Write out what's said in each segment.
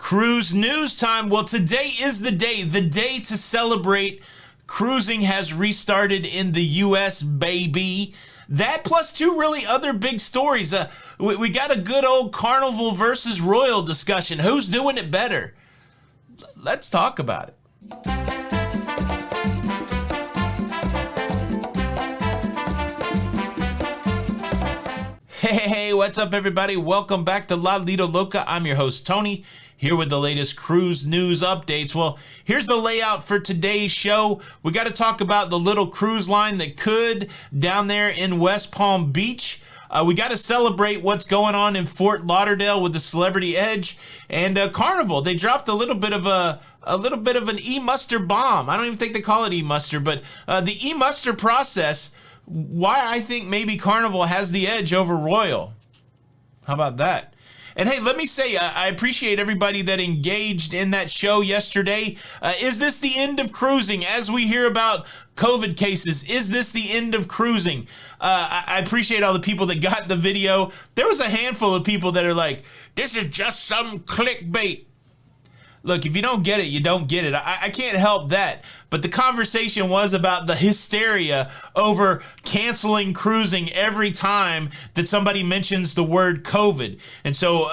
Cruise news time. Well, today is the day to celebrate. Cruising has restarted in the U.S., baby. That plus two really other big stories. We got a good old Carnival versus Royal discussion. Who's doing it better? Let's talk about it. Hey, what's up, everybody? Welcome back to Lido, Loca. I'm your host, Tony, here with the latest cruise news updates. Well, here's the layout for today's show. We got to talk about the little cruise line that could down there in West Palm Beach. We got to celebrate what's going on in Fort Lauderdale with the Celebrity Edge and Carnival. They dropped a little bit of an Emuster bomb. I don't even think they call it Emuster, but the Emuster process. Why I think maybe Carnival has the edge over Royal. How about that? And hey, let me say, I appreciate everybody that engaged in that show yesterday. Is this the end of cruising? As we hear about COVID cases, is this the end of cruising? I appreciate all the people that got the video. There was a handful of people that are like, this is just some clickbait. Look, if you don't get it, you don't get it. I can't help that. But the conversation was about the hysteria over canceling cruising every time that somebody mentions the word COVID. And so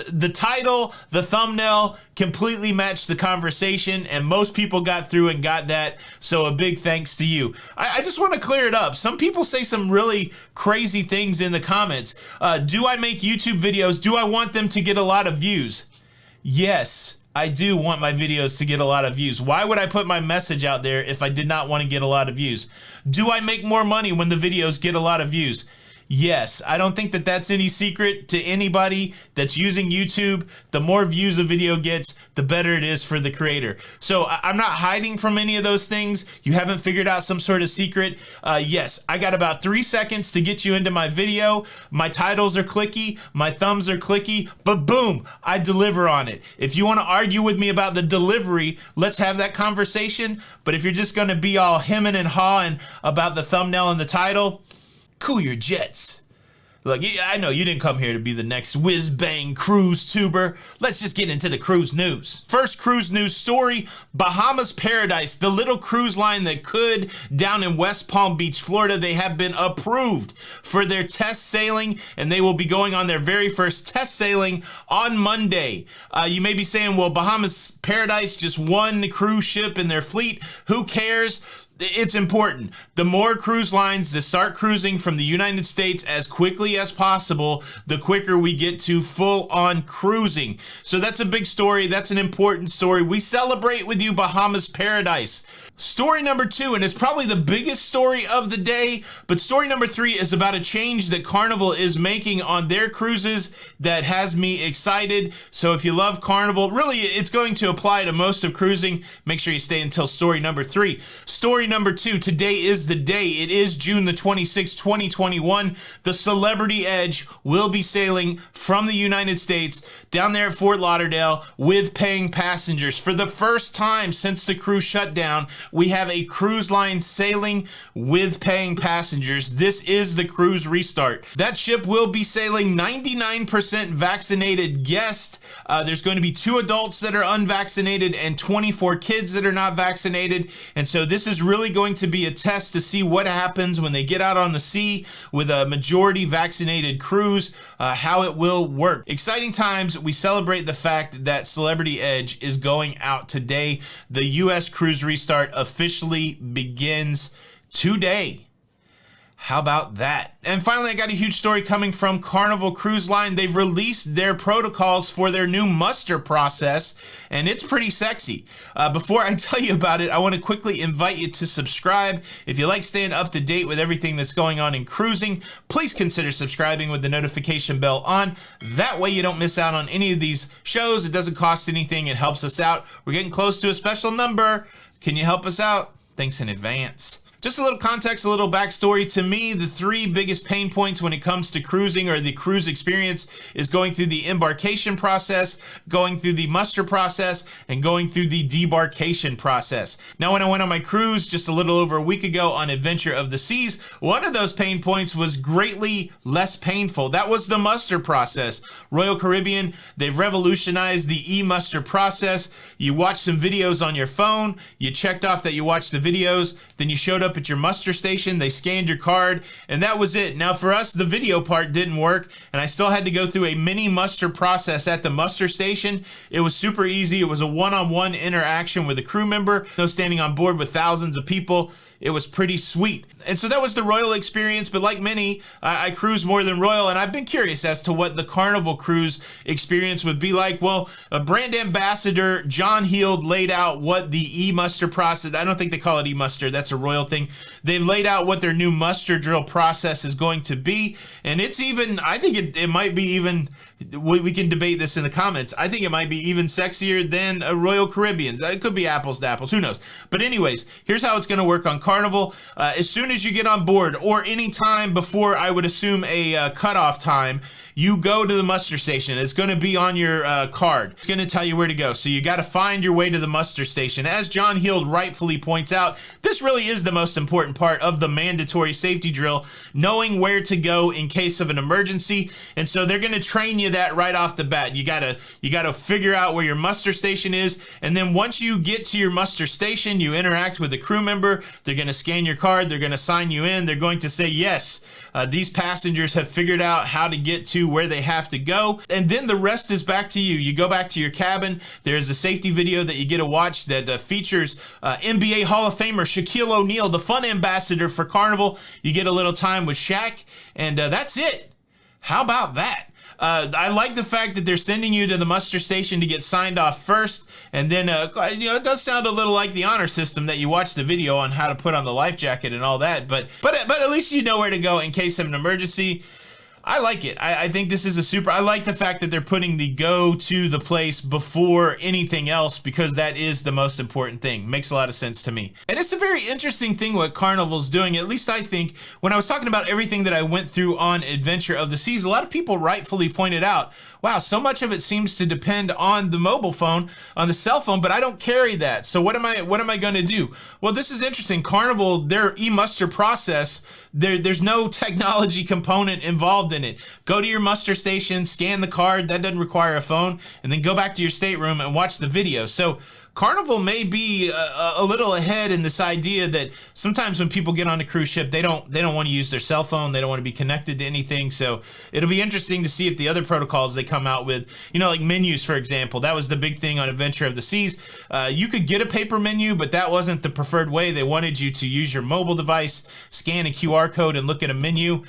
the title, the thumbnail completely matched the conversation, and most people got through and got that. So a big thanks to you. I just want to clear it up. Some people say some really crazy things in the comments. Do I make YouTube videos? Do I want them to get a lot of views? Yes. I do want my videos to get a lot of views. Why would I put my message out there if I did not want to get a lot of views? Do I make more money when the videos get a lot of views? Yes, I don't think that that's any secret to anybody that's using YouTube. The more views a video gets, the better it is for the creator. So I'm not hiding from any of those things. You haven't figured out some sort of secret. Yes, I got about 3 seconds to get you into my video. My titles are clicky, my thumbs are clicky, but boom, I deliver on it. If you want to argue with me about the delivery, let's have that conversation. But if you're just going to be all hemming and hawing about the thumbnail and the title, cool your jets. Look, I know you didn't come here to be the next whiz-bang cruise tuber. Let's just get into the cruise news. First cruise news story, Bahamas Paradise, the little cruise line that could down in West Palm Beach, Florida. They have been approved for their test sailing, and they will be going on their very first test sailing on Monday. You may be saying, well, Bahamas Paradise just won the cruise ship in their fleet. Who cares? It's important. The more cruise lines that start cruising from the United States as quickly as possible, the quicker we get to full-on cruising. So that's a big story. That's an important story. We celebrate with you, Bahamas Paradise. Story number 2, and it's probably the biggest story of the day, but story number 3 is about a change that Carnival is making on their cruises that has me excited. So if you love Carnival, really it's going to apply to most of cruising. Make sure you stay until story number 3. Story number 2, today is the day. It is June the 26th, 2021. The Celebrity Edge will be sailing from the United States down there at Fort Lauderdale with paying passengers. For the first time since the cruise shutdown, we have a cruise line sailing with paying passengers. This is the cruise restart. That ship will be sailing 99% vaccinated guests. There's going to be 2 adults that are unvaccinated and 24 kids that are not vaccinated. And so this is really going to be a test to see what happens when they get out on the sea with a majority vaccinated cruise, how it will work. Exciting times. We celebrate the fact that Celebrity Edge is going out today. The U.S. cruise restart officially begins today. How about that? And finally, I got a huge story coming from Carnival Cruise Line. They've released their protocols for their new muster process, and it's pretty sexy. Before I tell you about it, I want to quickly invite you to subscribe. If you like staying up to date with everything that's going on in cruising, please consider subscribing with the notification bell on. That way you don't miss out on any of these shows. It doesn't cost anything. It helps us out. We're getting close to a special number. Can you help us out? Thanks in advance. Just a little context, a little backstory. To me, the three biggest pain points when it comes to cruising or the cruise experience is going through the embarkation process, going through the muster process, and going through the debarkation process. Now, when I went on my cruise just a little over a week ago on Adventure of the Seas, one of those pain points was greatly less painful. That was the muster process. Royal Caribbean, they've revolutionized the Emuster process. You watched some videos on your phone, you checked off that you watched the videos, then you showed up at your muster station, they scanned your card, and that was it. Now for us, the video part didn't work, and I still had to go through a mini muster process at the muster station. It was super easy. It was a one-on-one interaction with a crew member, no standing on board with thousands of people. It was pretty sweet. And so that was the Royal experience, but like many, I cruise more than Royal, and I've been curious as to what the Carnival cruise experience would be like. Well, a brand ambassador, John Heald, laid out what the e-muster process, I don't think they call it e-muster, that's a Royal thing. They've laid out what their new muster drill process is going to be, and it's even, I think it might be even, we can debate this in the comments, I think it might be even sexier than a Royal Caribbean's. It could be apples to apples, who knows? But anyways, here's how it's gonna work on Carnival. As soon as you get on board, or any time before, I would assume, a cutoff time, you go to the muster station. It's going to be on your card. It's going to tell you where to go. So you got to find your way to the muster station. As John Heald rightfully points out, this really is the most important part of the mandatory safety drill, knowing where to go in case of an emergency. And so they're going to train you that right off the bat. You gotta figure out where your muster station is, and then once you get to your muster station, you interact with the crew member. They're going to scan your card. They're going to sign you in. They're going to say, yes, these passengers have figured out how to get to where they have to go. And then the rest is back to you. You go back to your cabin. There's a safety video that you get to watch that features NBA Hall of Famer Shaquille O'Neal, the fun ambassador for Carnival. You get a little time with Shaq, and that's it. How about that? I like the fact that they're sending you to the muster station to get signed off first, and then it does sound a little like the honor system that you watch the video on how to put on the life jacket and all that, but at least you know where to go in case of an emergency. I like it. I think this is I like the fact that they're putting the go to the place before anything else, because that is the most important thing. Makes a lot of sense to me. And it's a very interesting thing what Carnival's doing, at least I think. When I was talking about everything that I went through on Adventure of the Seas, a lot of people rightfully pointed out, wow, so much of it seems to depend on the mobile phone, on the cell phone, but I don't carry that. So what am I going to do? Well, this is interesting. Carnival, their e-muster process, there's no technology component involved in it. Go to your muster station, scan the card, that doesn't require a phone, and then go back to your stateroom and watch the video. So Carnival may be a little ahead in this idea that sometimes when people get on a cruise ship, they don't want to use their cell phone, they don't want to be connected to anything. So it'll be interesting to see if the other protocols they come out with, like menus, for example. That was the big thing on Adventure of the Seas. You could get a paper menu, but that wasn't the preferred way. They wanted you to use your mobile device, scan a QR code, and look at a menu.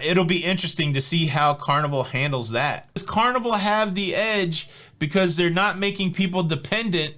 It'll be interesting to see how Carnival handles that. Does Carnival have the edge because they're not making people dependent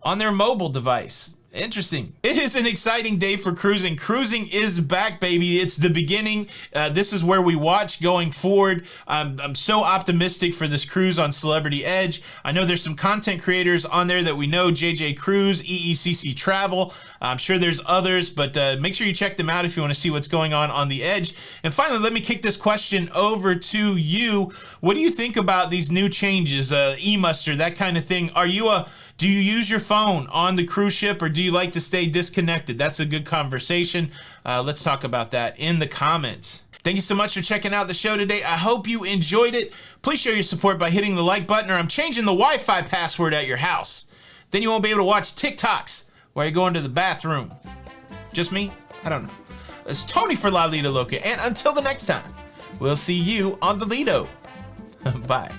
on their mobile device? Interesting. It is an exciting day for cruising. Cruising is back, baby. It's the beginning. This is where we watch going forward. I'm so optimistic for this cruise on Celebrity Edge. I know there's some content creators on there that we know, JJ Cruise, EECC Travel. I'm sure there's others, but make sure you check them out if you want to see what's going on the Edge. And finally, let me kick this question over to you. What do you think about these new changes, e-muster, that kind of thing? Do you use your phone on the cruise ship, or do you like to stay disconnected? That's a good conversation. Let's talk about that in the comments. Thank you so much for checking out the show today. I hope you enjoyed it. Please show your support by hitting the like button, or I'm changing the Wi-Fi password at your house. Then you won't be able to watch TikToks while you're going to the bathroom. Just me? I don't know. It's Tony for La Lido Loca, and until the next time, we'll see you on the Lido. Bye.